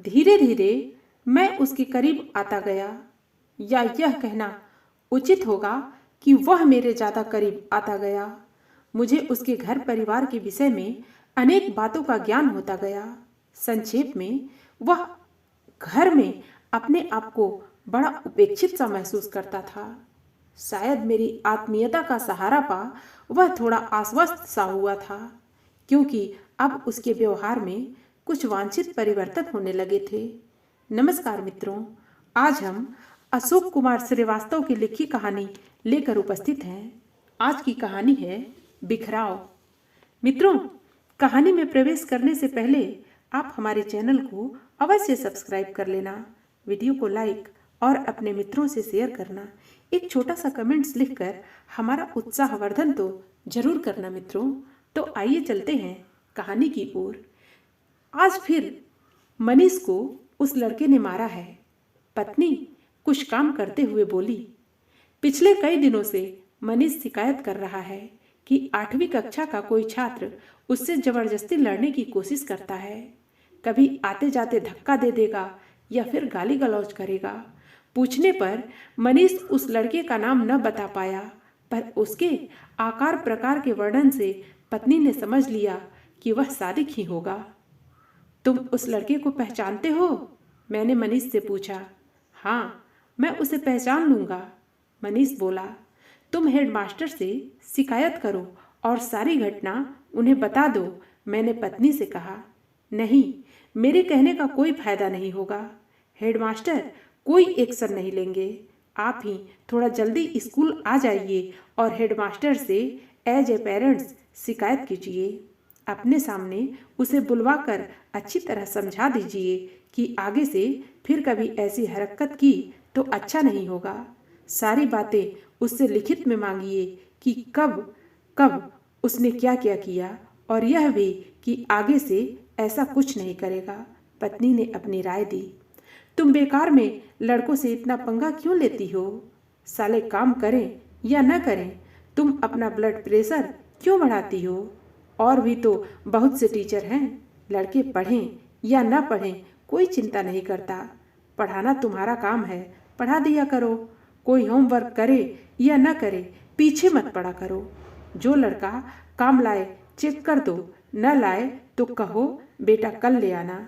धीरे धीरे मैं उसके करीब आता गया, या यह कहना उचित होगा कि वह मेरे ज़्यादा करीब आता गया। मुझे उसके घर परिवार के विषय में अनेक बातों का ज्ञान होता गया। संक्षेप में, वह घर में अपने आप को बड़ा उपेक्षित सा महसूस करता था। शायद मेरी आत्मीयता का सहारा पा वह थोड़ा आश्वस्त सा हुआ था, क्योंकि अब उसके व्यवहार में कुछ वांछित परिवर्तन होने लगे थे। नमस्कार मित्रों, आज हम अशोक कुमार श्रीवास्तव की लिखी कहानी लेकर उपस्थित हैं। आज की कहानी है बिखराव। मित्रों, कहानी में प्रवेश करने से पहले आप हमारे चैनल को अवश्य सब्सक्राइब कर लेना, वीडियो को लाइक और अपने मित्रों से शेयर करना, एक छोटा सा कमेंट्स लिखकर हमारा उत्साहवर्धन तो जरूर करना मित्रों। तो आइए चलते हैं कहानी की ओर। आज फिर मनीष को उस लड़के ने मारा है। पत्नी कुछ काम करते हुए बोली। पिछले कई दिनों से मनीष शिकायत कर रहा है कि 8वीं कक्षा का कोई छात्र उससे जबरदस्ती लड़ने की कोशिश करता है। कभी आते जाते धक्का दे देगा या फिर गाली गलौज करेगा। पूछने पर मनीष उस लड़के का नाम न बता पाया, पर उसके आकार प्रकार के वर्णन से पत्नी ने समझ लिया कि वह सादिक ही होगा। तुम उस लड़के को पहचानते हो? मैंने मनीष से पूछा। हाँ, मैं उसे पहचान लूँगा, मनीष बोला। तुम हेडमास्टर से शिकायत करो और सारी घटना उन्हें बता दो, मैंने पत्नी से कहा। नहीं, मेरे कहने का कोई फायदा नहीं होगा। हेडमास्टर कोई एक्शन नहीं लेंगे। आप ही थोड़ा जल्दी स्कूल आ जाइए और हेडमास्टर से एज ए पेरेंट्स शिकायत कीजिए। अपने सामने उसे बुलवाकर अच्छी तरह समझा दीजिए कि आगे से फिर कभी ऐसी हरकत की तो अच्छा नहीं होगा। सारी बातें उससे लिखित में मांगिए कि कब कब उसने क्या क्या किया, और यह भी कि आगे से ऐसा कुछ नहीं करेगा। पत्नी ने अपनी राय दी। तुम बेकार में लड़कों से इतना पंगा क्यों लेती हो? साले काम करें या न करें, तुम अपना ब्लड प्रेशर क्यों बढ़ाती हो? और भी तो बहुत से टीचर हैं, लड़के पढ़ें या न पढ़ें कोई चिंता नहीं करता। पढ़ाना तुम्हारा काम है, पढ़ा दिया करो। कोई होमवर्क करे या न करे, पीछे मत पड़ा करो। जो लड़का काम लाए चेक कर दो, न लाए तो कहो बेटा कल ले आना।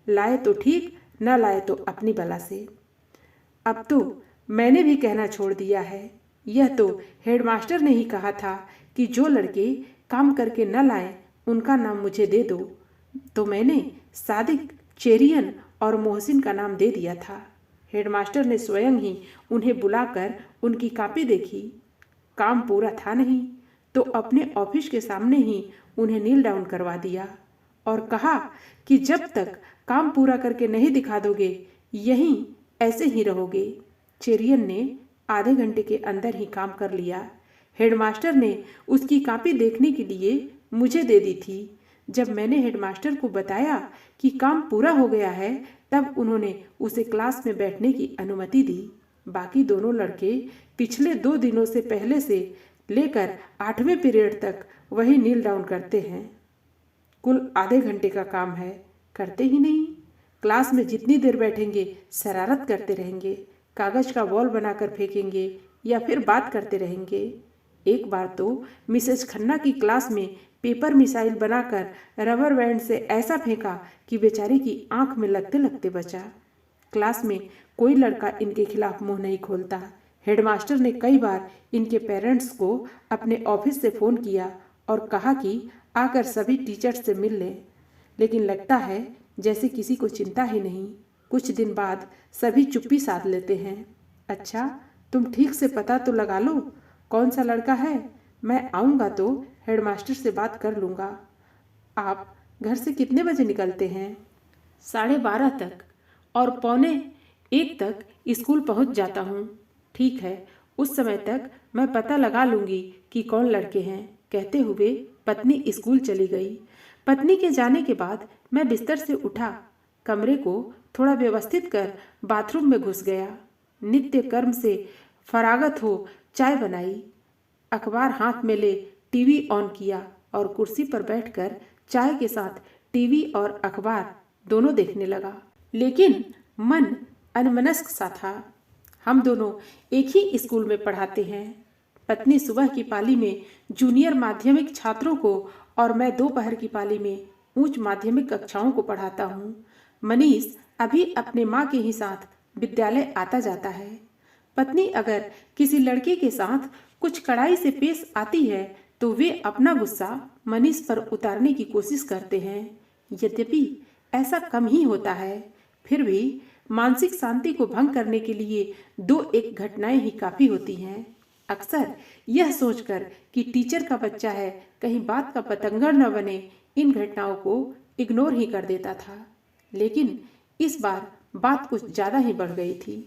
लाए तो ठीक, न लाए तो अपनी बला से। अब तो मैंने भी कहना छोड़ दिया है। यह तो हेडमास्टर ने ही कहा था कि जो लड़के काम करके न लाए उनका नाम मुझे दे दो, तो मैंने सादिक, चेरियन और मोहसिन का नाम दे दिया था। हेडमास्टर ने स्वयं ही उन्हें बुलाकर उनकी कॉपी देखी। काम पूरा था नहीं तो अपने ऑफिस के सामने ही उन्हें नील डाउन करवा दिया और कहा कि जब तक काम पूरा करके नहीं दिखा दोगे यहीं ऐसे ही रहोगे। चेरियन ने आधे घंटे के अंदर ही काम कर लिया। हेडमास्टर ने उसकी कॉपी देखने के लिए मुझे दे दी थी। जब मैंने हेडमास्टर को बताया कि काम पूरा हो गया है, तब उन्होंने उसे क्लास में बैठने की अनुमति दी। बाकी दोनों लड़के पिछले 2 दिनों से पहले से लेकर 8वें पीरियड तक वही नील डाउन करते हैं। कुल आधे घंटे का काम है, करते ही नहीं। क्लास में जितनी देर बैठेंगे शरारत करते रहेंगे, कागज का बॉल बनाकर फेंकेंगे या फिर बात करते रहेंगे। एक बार तो मिसेस खन्ना की क्लास में पेपर मिसाइल बनाकर रबर बैंड से ऐसा फेंका कि बेचारी की आंख में लगते लगते बचा। क्लास में कोई लड़का इनके खिलाफ मुंह नहीं खोलता। हेडमास्टर ने कई बार इनके पेरेंट्स को अपने ऑफिस से फ़ोन किया और कहा कि आकर सभी टीचर्स से मिल लें, लेकिन लगता है जैसे किसी को चिंता ही नहीं। कुछ दिन बाद सभी चुप्पी साध लेते हैं। अच्छा, तुम ठीक से पता तो लगा लो कौन सा लड़का है। मैं आऊँगा तो हेडमास्टर से बात कर लूँगा। आप घर से कितने बजे निकलते हैं? 12:30 तक, और 12:45 तक स्कूल पहुँच जाता हूँ। ठीक है, उस समय तक मैं पता लगा लूँगी कि कौन लड़के हैं। कहते हुए पत्नी स्कूल चली गई। पत्नी के जाने के बाद मैं बिस्तर से उठा, कमरे को थोड़ा व्यवस्थित कर बाथरूम में घुस गया। नित्य कर्म से फरागत हो चाय बनाई, अखबार हाथ में ले टीवी ऑन किया और कुर्सी पर बैठकर चाय के साथ टीवी और अखबार दोनों देखने लगा। लेकिन मन अनमनस्क सा था। हम दोनों एक ही स्कूल में पढ़ाते हैं। पत्नी सुबह की पाली में जूनियर माध्यमिक छात्रों को और मैं दोपहर की पाली में उच्च माध्यमिक कक्षाओं को पढ़ाता हूँ। मनीष अभी अपने माँ के ही साथ विद्यालय आता जाता है। पत्नी अगर किसी लड़के के साथ कुछ कड़ाई से पेश आती है तो वे अपना गुस्सा मनीष पर उतारने की कोशिश करते हैं। यद्यपि ऐसा कम ही होता है, फिर भी मानसिक शांति को भंग करने के लिए दो एक घटनाएं ही काफी होती हैं। अक्सर यह सोचकर कि टीचर का बच्चा है, कहीं बात का पतंगर न बने, इन घटनाओं को इग्नोर ही कर देता था। लेकिन इस बार बात कुछ ज्यादा ही बढ़ गई थी।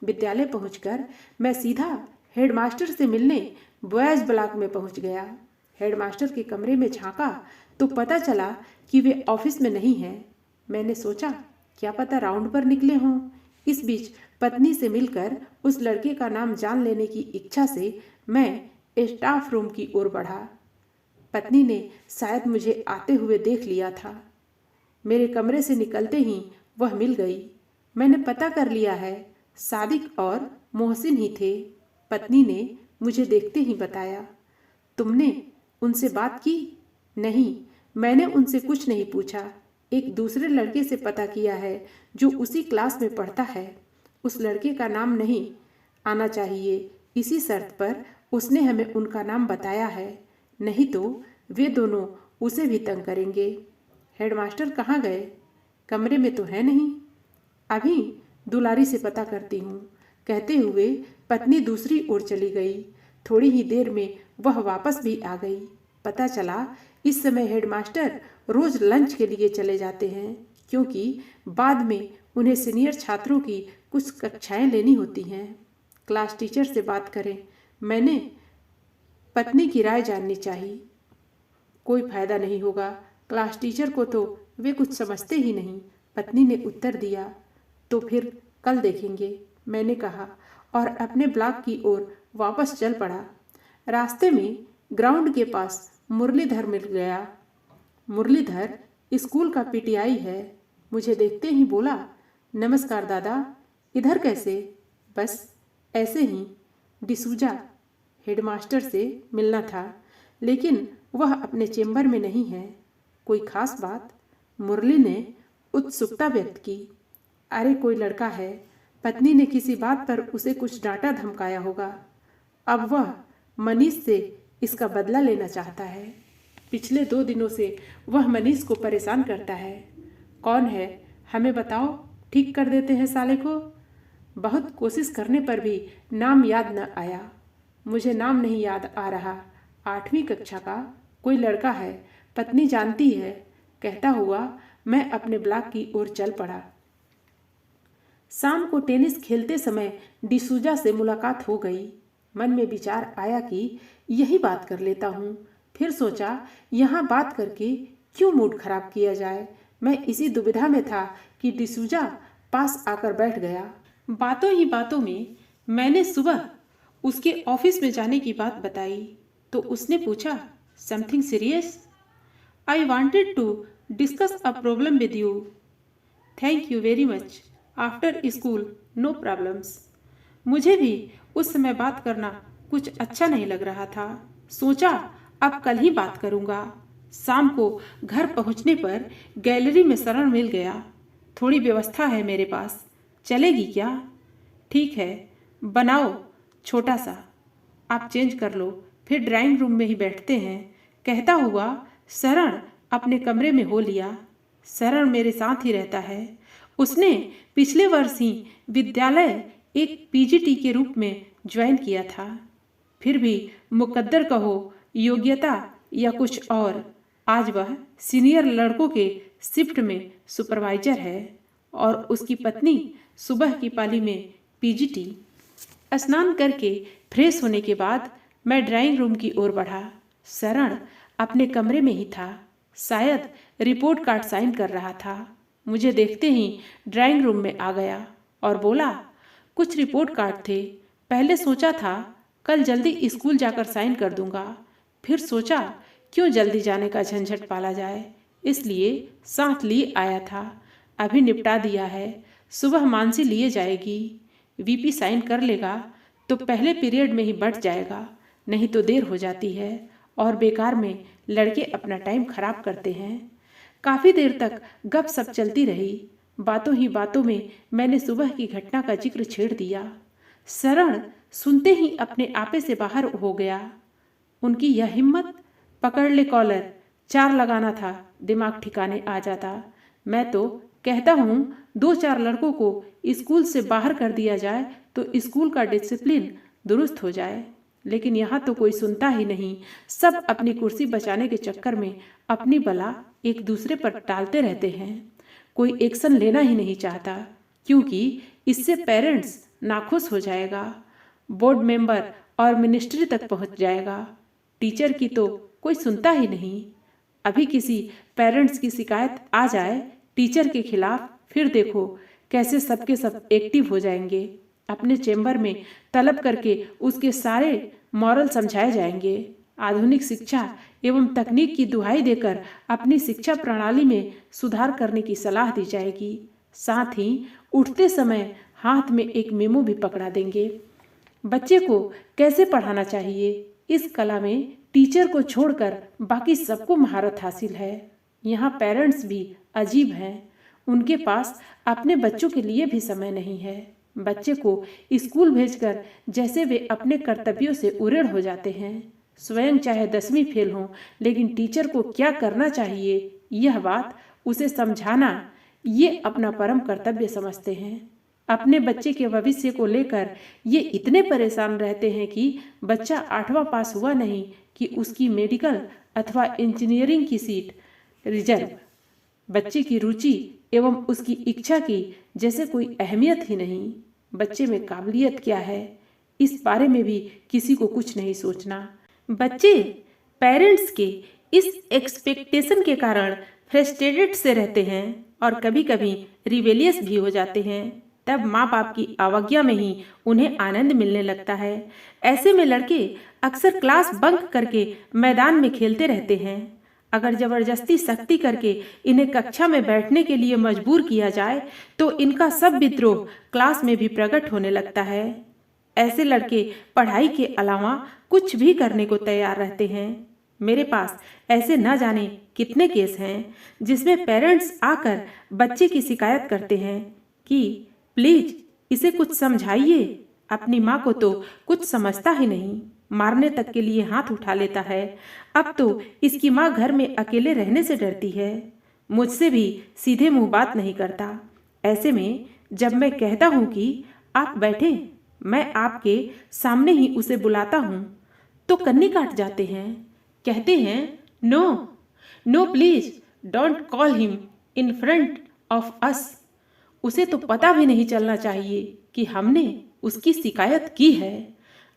विद्यालय पहुंचकर मैं सीधा हेडमास्टर से मिलने बॉयज ब्लॉक में पहुंच गया। हेडमास्टर के कमरे में झांका तो पता चला कि वे ऑफिस में नहीं हैं। मैंने सोचा क्या पता राउंड पर निकले हों। इस बीच पत्नी से मिलकर उस लड़के का नाम जान लेने की इच्छा से मैं स्टाफ रूम की ओर बढ़ा। पत्नी ने शायद मुझे आते हुए देख लिया था। मेरे कमरे से निकलते ही वह मिल गई। मैंने पता कर लिया है, सादिक और मोहसिन ही थे। पत्नी ने मुझे देखते ही बताया। तुमने उनसे बात की? नहीं, मैंने उनसे कुछ नहीं पूछा। एक दूसरे लड़के से पता किया है जो उसी क्लास में पढ़ता है। उस लड़के का नाम नहीं आना चाहिए, इसी शर्त पर उसने हमें उनका नाम बताया है, नहीं तो वे दोनों उसे भी तंग करेंगे। हेडमास्टर कहाँ गए? कमरे में तो है नहीं। अभी दुलारी से पता करती हूँ, कहते हुए पत्नी दूसरी ओर चली गई। थोड़ी ही देर में वह वापस भी आ गई। पता चला इस समय हेडमास्टर रोज लंच के लिए चले जाते हैं, क्योंकि बाद में उन्हें सीनियर छात्रों की कुछ कक्षाएं लेनी होती हैं। क्लास टीचर से बात करें, मैंने पत्नी की राय जाननी चाहिए। कोई फायदा नहीं होगा, क्लास टीचर को तो वे कुछ समझते ही नहीं, पत्नी ने उत्तर दिया। तो फिर कल देखेंगे, मैंने कहा और अपने ब्लॉक की ओर वापस चल पड़ा। रास्ते में ग्राउंड के पास मुरलीधर मिल गया। मुरलीधर स्कूल का पीटीआई है। मुझे देखते ही बोला, नमस्कार दादा, इधर कैसे? बस ऐसे ही। डिसूजा हेडमास्टर से मिलना था, लेकिन वह अपने चेंबर में नहीं है। कोई खास बात? मुरली ने उत्सुकता व्यक्त की। अरे कोई लड़का है, पत्नी ने किसी बात पर उसे कुछ डांटा धमकाया होगा। अब वह मनीष से इसका बदला लेना चाहता है। पिछले 2 दिनों से वह मनीष को परेशान करता है। कौन है, हमें बताओ, ठीक कर देते हैं साले को। बहुत कोशिश करने पर भी नाम याद न आया। मुझे नाम नहीं याद आ रहा। 8वीं कक्षा का कोई लड़का है, पत्नी जानती है, कहता हुआ मैं अपने ब्लॉक की ओर चल पड़ा। शाम को टेनिस खेलते समय डिसूजा से मुलाकात हो गई। मन में विचार आया कि यही बात कर लेता हूँ। फिर सोचा यहाँ बात करके क्यों मूड खराब किया जाए। मैं इसी दुविधा में था कि डिसूजा पास आकर बैठ गया। बातों ही बातों में मैंने सुबह उसके ऑफिस में जाने की बात बताई तो उसने पूछा, something serious? I wanted to discuss a problem with you. Thank you very much. After school no problems. मुझे भी उस समय बात करना कुछ अच्छा नहीं लग रहा था। सोचा अब कल ही बात करूंगा। शाम को घर पहुंचने पर गैलरी में शरण मिल गया। थोड़ी व्यवस्था है मेरे पास, चलेगी क्या? ठीक है, बनाओ छोटा सा। आप चेंज कर लो, फिर ड्राइंग रूम में ही बैठते हैं, कहता हुआ शरण अपने कमरे में हो लिया। शरण मेरे साथ ही रहता है। उसने पिछले वर्ष ही विद्यालय एक पीजीटी के रूप में ज्वाइन किया था। फिर भी मुकद्दर कहो, योग्यता या कुछ और, आज वह सीनियर लड़कों के शिफ्ट में सुपरवाइजर है और उसकी पत्नी सुबह की पाली में पीजीटी। स्नान करके फ्रेश होने के बाद मैं ड्राइंग रूम की ओर बढ़ा। शरण अपने कमरे में ही था, शायद रिपोर्ट कार्ड साइन कर रहा था। मुझे देखते ही ड्राइंग रूम में आ गया और बोला, कुछ रिपोर्ट कार्ड थे। पहले सोचा था कल जल्दी स्कूल जाकर साइन कर दूंगा, फिर सोचा क्यों जल्दी जाने का झंझट पाला जाए, इसलिए साथ लिए आया था। अभी निपटा दिया है, सुबह मानसी लिए जाएगी। वीपी साइन कर लेगा तो पहले पीरियड में ही बढ़ जाएगा, नहीं तो देर हो जाती है और बेकार में लड़के अपना टाइम खराब करते हैं। काफ़ी देर तक गपशप चलती रही। बातों ही बातों में मैंने सुबह की घटना का जिक्र छेड़ दिया। शरण सुनते ही अपने आपे से बाहर हो गया। उनकी यह हिम्मत, पकड़ ले कॉलर, 4 लगाना था, दिमाग ठिकाने आ जाता। मैं तो कहता हूँ 2-4 लड़कों को स्कूल से बाहर कर दिया जाए तो स्कूल का डिसिप्लिन दुरुस्त हो जाए, लेकिन यहाँ तो कोई सुनता ही नहीं। सब अपनी कुर्सी बचाने के चक्कर में अपनी बला एक दूसरे पर टालते रहते हैं। कोई एक्शन लेना ही नहीं चाहता, क्योंकि इससे पेरेंट्स नाखुश हो जाएगा, बोर्ड मेंबर और मिनिस्ट्री तक पहुंच जाएगा। टीचर की तो कोई सुनता ही नहीं। अभी किसी पेरेंट्स की शिकायत आ जाए टीचर के खिलाफ, फिर देखो कैसे सबके सब एक्टिव हो जाएंगे। अपने चेंबर में तलब करके उसके सारे मॉरल समझाए जाएंगे। आधुनिक शिक्षा एवं तकनीक की दुहाई देकर अपनी शिक्षा प्रणाली में सुधार करने की सलाह दी जाएगी। साथ ही उठते समय हाथ में एक मेमो भी पकड़ा देंगे। बच्चे को कैसे पढ़ाना चाहिए, इस कला में टीचर को छोड़कर बाकी सबको महारत हासिल है। यहाँ पेरेंट्स भी अजीब हैं, उनके पास अपने बच्चों के लिए भी समय नहीं है। बच्चे को स्कूल भेजकर जैसे वे अपने कर्तव्यों से उड़ेड़ हो जाते हैं। स्वयं चाहे 10वीं फेल हो, लेकिन टीचर को क्या करना चाहिए यह बात उसे समझाना ये अपना परम कर्तव्य समझते हैं। अपने बच्चे के भविष्य को लेकर ये इतने परेशान रहते हैं कि बच्चा 8वां पास हुआ नहीं कि उसकी मेडिकल अथवा इंजीनियरिंग की सीट रिजर्व। बच्चे की रुचि एवं उसकी इच्छा की जैसे कोई अहमियत ही नहीं। बच्चे में काबिलियत क्या है, इस बारे में भी किसी को कुछ नहीं सोचना। बच्चे पेरेंट्स के इस एक्सपेक्टेशन के कारण फ्रस्ट्रेटेड से रहते हैं और कभी कभी रिबेलियस भी हो जाते हैं। तब माँ बाप की अवज्ञा में ही उन्हें आनंद मिलने लगता है। ऐसे में लड़के अक्सर क्लास बंक करके मैदान में खेलते रहते हैं। अगर जबरदस्ती सख्ती करके इन्हें कक्षा में बैठने के लिए मजबूर किया जाए तो इनका सब विद्रोह क्लास में भी प्रकट होने लगता है। ऐसे लड़के पढ़ाई के अलावा कुछ भी करने को तैयार रहते हैं। मेरे पास ऐसे न जाने कितने केस हैं जिसमें पेरेंट्स आकर बच्चे की शिकायत करते हैं कि प्लीज इसे कुछ समझाइए। अपनी माँ को तो कुछ समझता ही नहीं, मारने तक के लिए हाथ उठा लेता है। अब तो इसकी माँ घर में अकेले रहने से डरती है, मुझसे भी सीधे मुंह बात नहीं करता। ऐसे में जब मैं कहता हूँ कि आप बैठें, मैं आपके सामने ही उसे बुलाता हूँ, तो कन्नी काट जाते हैं। कहते हैं no no please don't call him in front of us. उसे तो पता भी नहीं चलना चाहिए कि हमने उसकी शिकायत की है।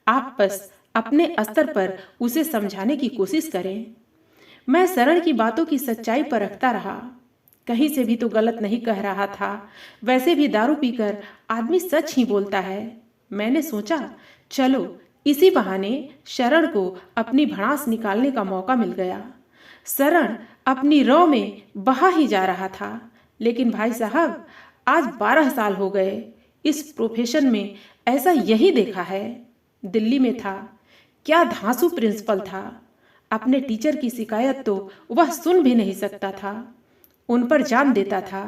आप बस अपने स्तर पर उसे समझाने की कोशिश करें। मैं शरण की बातों की सच्चाई पर रखता रहा, कहीं से भी तो गलत नहीं कह रहा था। वैसे भी दारू पीकर आदमी सच ही बोलता है। मैंने सोचा चलो इसी बहाने शरण को अपनी भड़ास निकालने का मौका मिल गया। शरण अपनी रौ में बहा ही जा रहा था, लेकिन भाई साहब आज 12 साल हो गए इस प्रोफेशन में, ऐसा यही देखा है। दिल्ली में था, क्या धांसू प्रिंसिपल था। अपने टीचर की शिकायत तो वह सुन भी नहीं सकता था, उन पर जान देता था।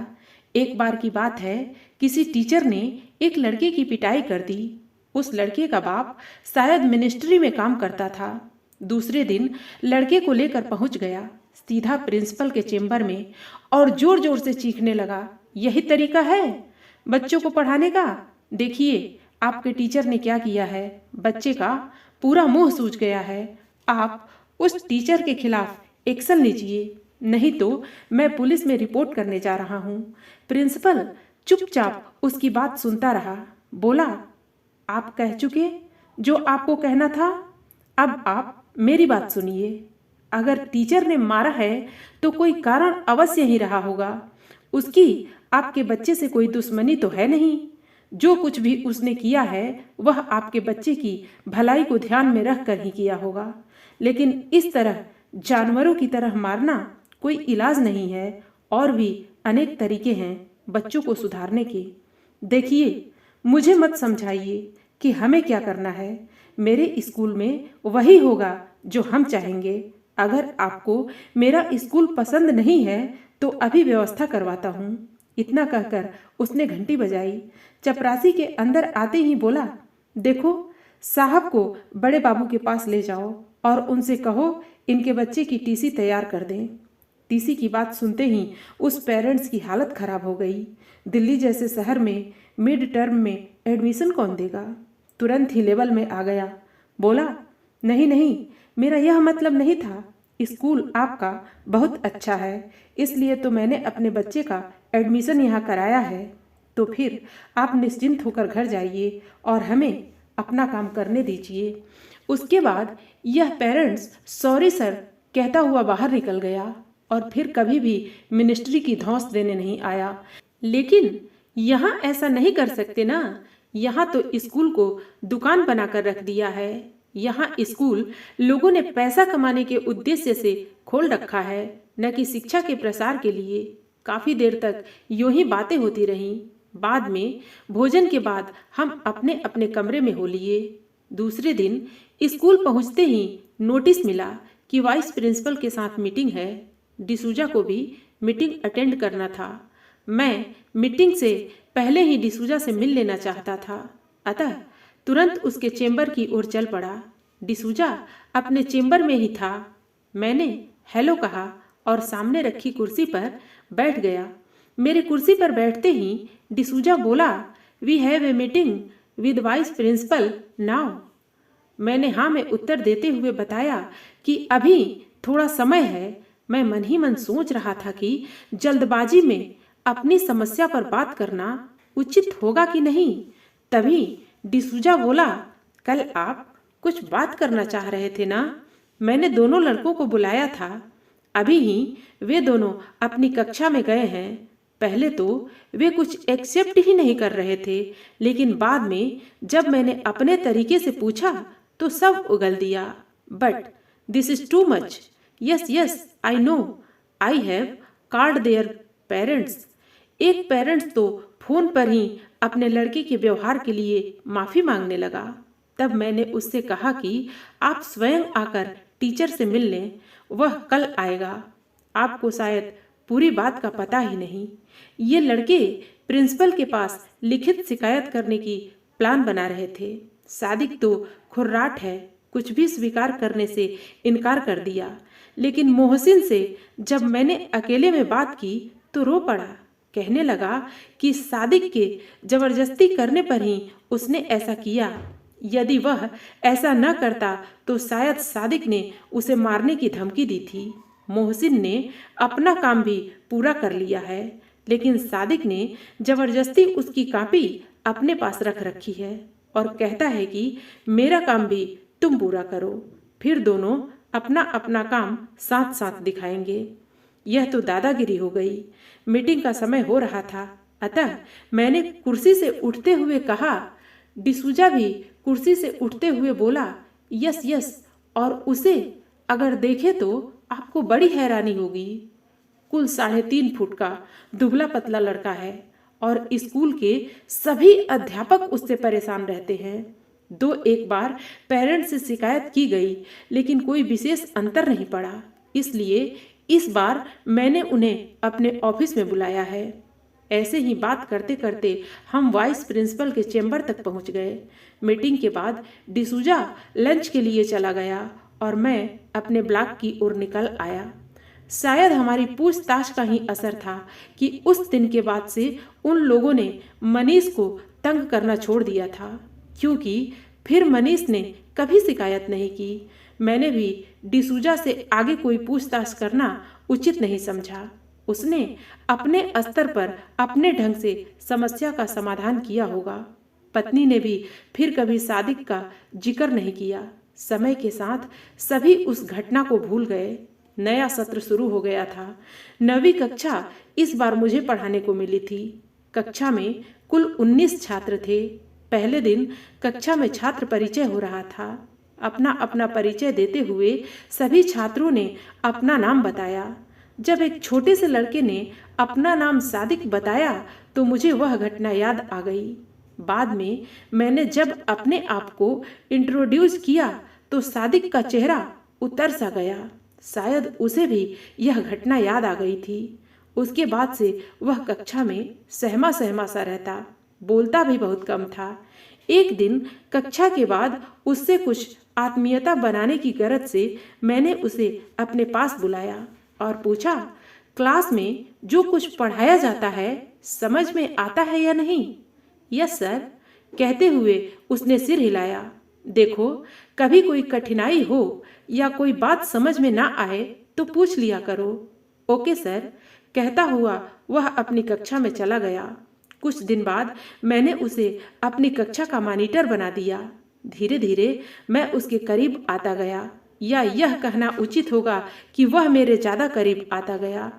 एक बार की बात है, किसी टीचर ने एक लड़के की पिटाई कर दी। उस लड़के का बाप शायद मिनिस्ट्री में काम करता था। दूसरे दिन लड़के को लेकर पहुंच गया सीधा प्रिंसिपल के चेंबर में और जोर जोर से चीखने लगा, यही तरीका है बच्चों को पढ़ाने का? देखिए आपके टीचर ने क्या किया है। बच्चे का पूरा मुंह सूज गया है। आप उस टीचर के खिलाफ एक्शन लीजिए, नहीं तो मैं पुलिस में रिपोर्ट करने जा रहा हूँ। प्रिंसिपल चुपचाप उसकी बात सुनता रहा। बोला, आप कह चुके जो आपको कहना था, अब आप मेरी बात सुनिए। अगर टीचर ने मारा है तो कोई कारण अवश्य ही रहा होगा। उसकी आपके बच्चे से कोई दुश्मनी तो है नहीं। जो कुछ भी उसने किया है वह आपके बच्चे की भलाई को ध्यान में रखकर ही किया होगा। लेकिन इस तरह जानवरों की तरह मारना कोई इलाज नहीं है, और भी अनेक तरीके हैं। बच्चों को सुधारने के। देखिए, मुझे मत समझाइए कि हमें क्या करना है। मेरे स्कूल में वही होगा जो हम चाहेंगे। अगर आपको मेरा स्कूल पसंद नहीं है तो अभी व्यवस्था करवाता हूँ। इतना कहकर उसने घंटी बजाई। चपरासी के अंदर आते ही बोला, देखो, साहब को बड़े बाबू के पास ले जाओ और उनसे कहो इनके बच्चे की टीसी तैयार कर दें। टीसी की बात सुनते ही उस पेरेंट्स की हालत खराब हो गई। दिल्ली जैसे शहर में मिड टर्म में एडमिशन कौन देगा। तुरंत ही लेवल में आ गया। बोला, नहीं नहीं, मेरा यह मतलब नहीं था। स्कूल आपका बहुत अच्छा है, इसलिए तो मैंने अपने बच्चे का एडमिशन यहाँ कराया है। तो फिर आप निश्चिंत होकर घर जाइए और हमें अपना काम करने दीजिए। उसके बाद यह पेरेंट्स सॉरी सर कहता हुआ बाहर निकल गया और फिर कभी भी मिनिस्ट्री की धौंस देने नहीं आया। लेकिन यहाँ ऐसा नहीं कर सकते ना। यहाँ तो स्कूल को दुकान बनाकर रख दिया है। यहाँ स्कूल लोगों ने पैसा कमाने के उद्देश्य से खोल रखा है, न कि शिक्षा के प्रसार के लिए। काफी देर तक यूं ही बातें होती रहीं। बाद में भोजन के बाद हम अपने अपने कमरे में हो लिए। दूसरे दिन स्कूल पहुंचते ही नोटिस मिला कि वाइस प्रिंसिपल के साथ मीटिंग है। डिसूजा को भी मीटिंग अटेंड करना था। मैं मीटिंग से पहले ही डिसूजा से मिल लेना चाहता था, अतः तुरंत उसके चेंबर की ओर चल पड़ा। डिसूजा अपने चेंबर में ही था। मैंने हेलो कहा और सामने रखी कुर्सी पर बैठ गया। मेरे कुर्सी पर बैठते ही डिसूजा बोला, we have a meeting with vice principal now. मैंने हाँ में उत्तर देते हुए बताया कि अभी थोड़ा समय है। मैं मन ही मन सोच रहा था कि जल्दबाजी में अपनी समस्या पर बात करना उचित होगा कि नहीं। तभी डिसूजा बोला, कल आप कुछ बात करना चाह रहे थे ना। मैंने दोनों लड़कों को बुलाया था। अभी ही वे दोनों अपनी कक्षा में गए हैं। पहले तो वे कुछ एक्सेप्ट ही नहीं कर रहे थे, लेकिन बाद में जब मैंने अपने तरीके से पूछा तो सब उगल दिया। But this is too much. Yes yes, I know, I have called their parents. एक पेरेंट्स तो फोन पर ही अपने लड़के के व्यवहार के लिए माफी मांगने लगा। तब मैंने उससे कहा कि आप स्वयं आकर टीचर से मिल लें, वह कल आएगा। आपको शायद पूरी बात का पता ही नहीं। ये लड़के प्रिंसिपल के पास लिखित शिकायत करने की प्लान बना रहे थे। सादिक तो खुर्राट है, कुछ भी स्वीकार करने से इनकार कर दिया। लेकिन मोहसिन से जब मैंने अकेले में बात की तो रो पड़ा। कहने लगा कि सादिक के जबरदस्ती करने पर ही उसने ऐसा किया। यदि वह ऐसा न करता तो शायद सादिक ने उसे मारने की धमकी दी थी। मोहसिन ने अपना काम भी पूरा कर लिया है, लेकिन सादिक ने जबरदस्ती उसकी कॉपी अपने पास रख रखी है और कहता है कि मेरा काम भी तुम पूरा करो, फिर दोनों अपना अपना काम साथ साथ दिखाएंगे। यह तो दादागिरी हो गई। मीटिंग का समय हो रहा था, अतः मैंने कुर्सी से उठते हुए कहा। डिसूजा भी कुर्सी से उठते हुए बोला, यस यस, और उसे अगर देखे तो आपको बड़ी हैरानी होगी। कुल 3.5 फुट का दुबला पतला लड़का है और स्कूल के सभी अध्यापक उससे परेशान रहते हैं। 2-1 बार पेरेंट्स से शिकायत की गई, लेकिन कोई विशेष अंतर नहीं पड़ा। इसलिए इस बार मैंने उन्हें अपने ऑफिस में बुलाया है। ऐसे ही बात करते करते हम वाइस प्रिंसिपल के चेंबर तक पहुंच गए। मीटिंग के बाद डिसूजा लंच के लिए चला गया और मैं अपने ब्लॉक की ओर निकल आया। शायद हमारी पूछताछ का ही असर था कि उस दिन के बाद से उन लोगों ने मनीष को तंग करना छोड़ दिया था, क्योंकि फिर मनीष ने कभी शिकायत नहीं की। मैंने भी डिसूजा से आगे कोई पूछताछ करना उचित नहीं समझा। उसने अपने स्तर पर अपने ढंग से समस्या का समाधान किया होगा। पत्नी ने भी फिर कभी सादिक का जिक्र नहीं किया। समय के साथ सभी उस घटना को भूल गए। नया सत्र शुरू हो गया था। 9वीं कक्षा इस बार मुझे पढ़ाने को मिली थी। कक्षा में कुल 19 छात्र थे। पहले दिन कक्षा में छात्र परिचय हो रहा था। अपना अपना परिचय देते हुए सभी छात्रों ने अपना नाम बताया। जब एक छोटे से लड़के ने अपना नाम सादिक बताया तो मुझे वह घटना याद आ गई। बाद में मैंने जब अपने आप को इंट्रोड्यूस किया तो सादिक का चेहरा उतर सा गया। शायद उसे भी यह घटना याद आ गई थी। उसके बाद से वह कक्षा में सहमा सहमा सा रहता, बोलता भी बहुत कम था। एक दिन कक्षा के बाद उससे कुछ आत्मीयता बनाने की गरज से मैंने उसे अपने पास बुलाया और पूछा, क्लास में जो कुछ पढ़ाया जाता है समझ में आता है या नहीं? यस सर, कहते हुए उसने सिर हिलाया। देखो, कभी कोई कठिनाई हो या कोई बात समझ में ना आए तो पूछ लिया करो। ओके सर, कहता हुआ वह अपनी कक्षा में चला गया। कुछ दिन बाद मैंने उसे अपनी कक्षा का मॉनिटर बना दिया। धीरे धीरे मैं उसके करीब आता गया, या यह कहना उचित होगा कि वह मेरे ज़्यादा करीब आता गया।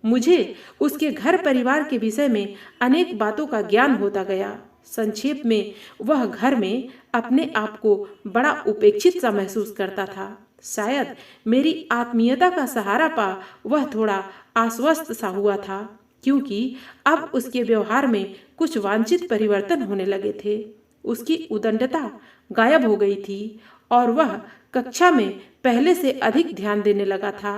मुझे उसके घर परिवार के विषय में अनेक बातों का ज्ञान होता गया। संक्षेप में, वह घर में अपने आप को बड़ा उपेक्षित सा महसूस करता था। शायद मेरी आत्मीयता का सहारा पा वह थोड़ा आश्वस्त सा हुआ था, क्योंकि अब उसके व्यवहार में कुछ वांछित परिवर्तन होने लगे थे। उसकी उदंडता गायब हो गई थी और वह कक्षा में पहले से अधिक ध्यान देने लगा था।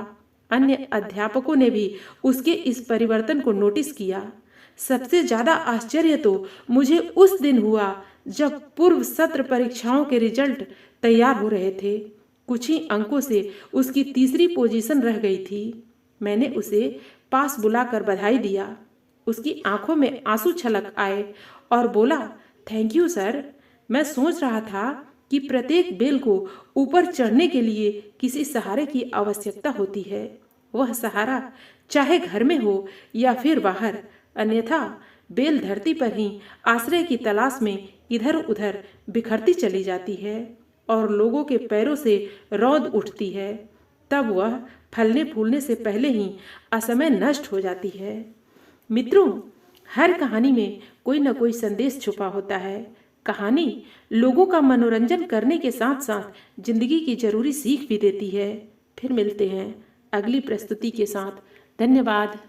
अन्य अध्यापकों ने भी उसके इस परिवर्तन को नोटिस किया। सबसे ज़्यादा आश्चर्य तो मुझे उस दिन हुआ जब पूर्व सत्र परीक्षाओं के रिजल्ट तैयार हो रहे थे। कुछ ही अंकों से उसकी तीसरी पोजीशन रह गई थी। मैंने उसे पास बुलाकर बधाई दिया। उसकी आंखों में आंसू छलक आए और बोला, थैंक यू सर। मैं सोच रहा था कि प्रत्येक बेल को ऊपर चढ़ने के लिए किसी सहारे की आवश्यकता होती है। वह सहारा चाहे घर में हो या फिर बाहर, अन्यथा बेल धरती पर ही आश्रय की तलाश में इधर उधर बिखरती चली जाती है और लोगों के पैरों से रौंद उठती है। तब वह फलने फूलने से पहले ही असमय नष्ट हो जाती है। मित्रों, हर कहानी में कोई न कोई संदेश छुपा होता है। कहानी लोगों का मनोरंजन करने के साथ साथ जिंदगी की जरूरी सीख भी देती है। फिर मिलते हैं अगली प्रस्तुति के साथ। धन्यवाद।